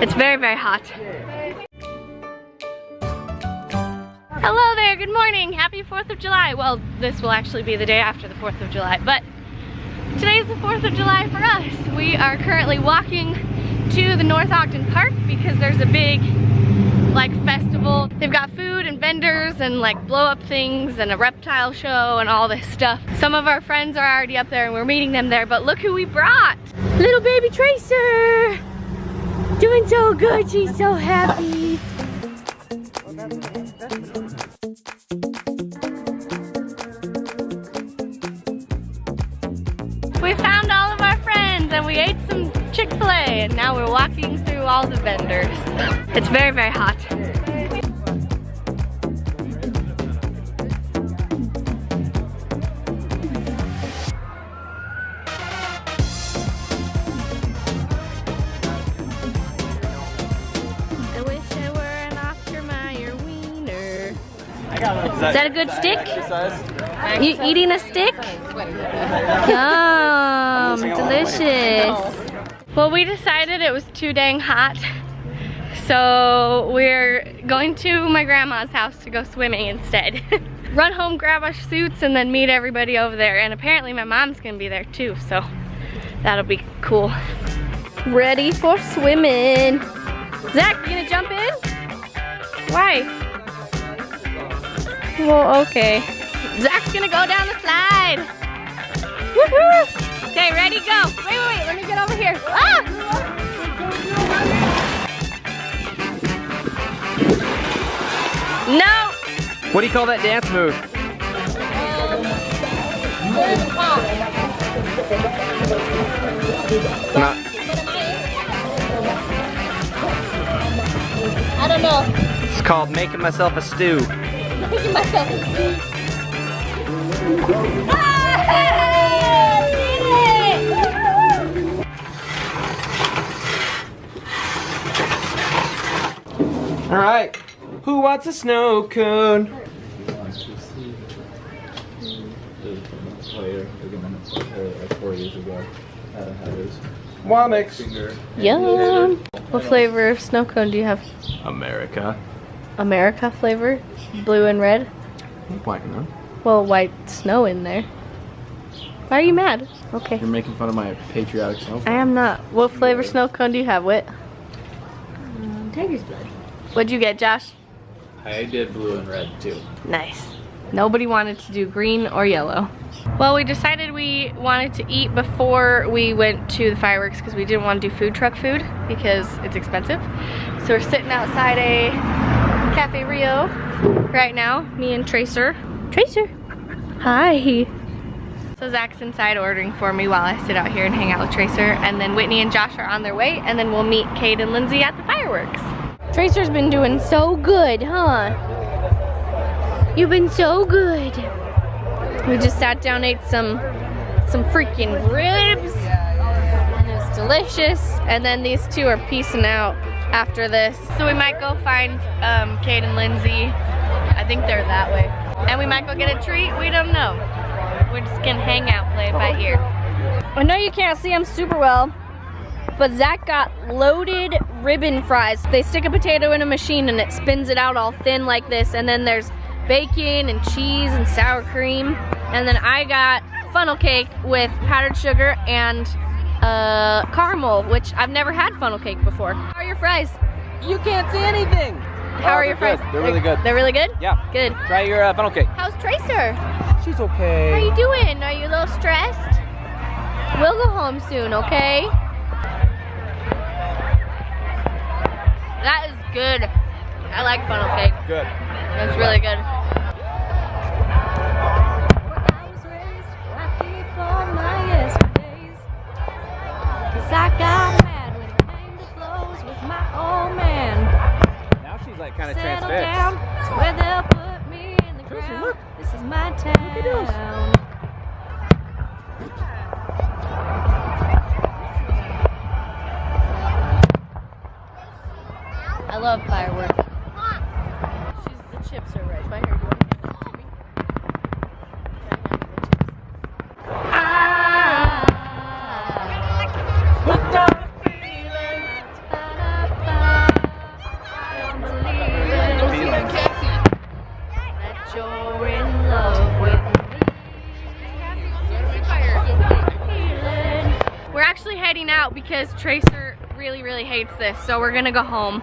It's very, very hot. Hello there, good morning. Happy 4th of July. Well, this will actually be the day after the 4th of July, but today's the 4th of July for us. We are currently walking to the North Ogden Park because there's a big like festival. They've got food and vendors and like blow up things and a reptile show and all this stuff. Some of our friends are already up there and we're meeting them there, but look who we brought. Little baby Tracer. Doing so good, she's so happy. We found all of our friends and we ate some Chick-fil-A and now we're walking through all the vendors. It's very, very hot. I wish I were an Oscar Mayer wiener. Is that a good stick? You eating a stick? Yum, delicious. Well, we decided it was too dang hot, so we're going to my grandma's house to go swimming instead. Run home, grab our suits, and then meet everybody over there. And apparently my mom's gonna be there too, so that'll be cool. Ready for swimming. Zach, you gonna jump in? Why? Well, okay. Zach's gonna go down the slide. Woohoo! Okay, ready, go. Wait, let me get over here. Ah! No! What do you call that dance move? Not. I don't know. It's called making myself a stew. Making myself a stew. All right, who wants a snow cone? Womix. Yum. What flavor of snow cone do you have? America. America flavor? Blue and red? Black and red. Well, white snow in there. Why are you mad? Okay. You're making fun of my patriotic snow cone. I am not. What flavor snow cone do you have, Whit? Tiger's blood. What'd you get, Josh? I did blue and red too. Nice. Nobody wanted to do green or yellow. Well, we decided we wanted to eat before we went to the fireworks because we didn't want to do food truck food because it's expensive. So we're sitting outside a Cafe Rio right now, me and Tracer. Tracer, hi. So Zach's inside ordering for me while I sit out here and hang out with Tracer, and then Whitney and Josh are on their way, and then we'll meet Cade and Lindsay at the fireworks. Tracer's been doing so good, huh? You've been so good. We just sat down, ate some freaking ribs, and it was delicious. And then these two are peacing out after this. So we might go find Cade and Lindsay. I think they're that way. And we might go get a treat, we don't know. We're just gonna hang out, play it by ear. I know you can't see them super well, but Zach got loaded ribbon fries. They stick a potato in a machine and it spins it out all thin like this, and then there's bacon and cheese and sour cream. And then I got funnel cake with powdered sugar and caramel, which I've never had funnel cake before. How are your fries? You can't see anything. How are your fries? Good. They're really good. They're really good? Yeah. Good. Try your funnel cake. How's Tracer? She's okay. How you doing? Are you a little stressed? We'll go home soon, okay? That is good. I like funnel cake. Good. That's really good. I got mad when it came to blows with my old man. Now she's like kind of Settle transfixed. down to where they'll put me in the ground. Look. This is my town. I love fireworks. The chips are right by here. out because Tracer really hates this, so we're gonna go home.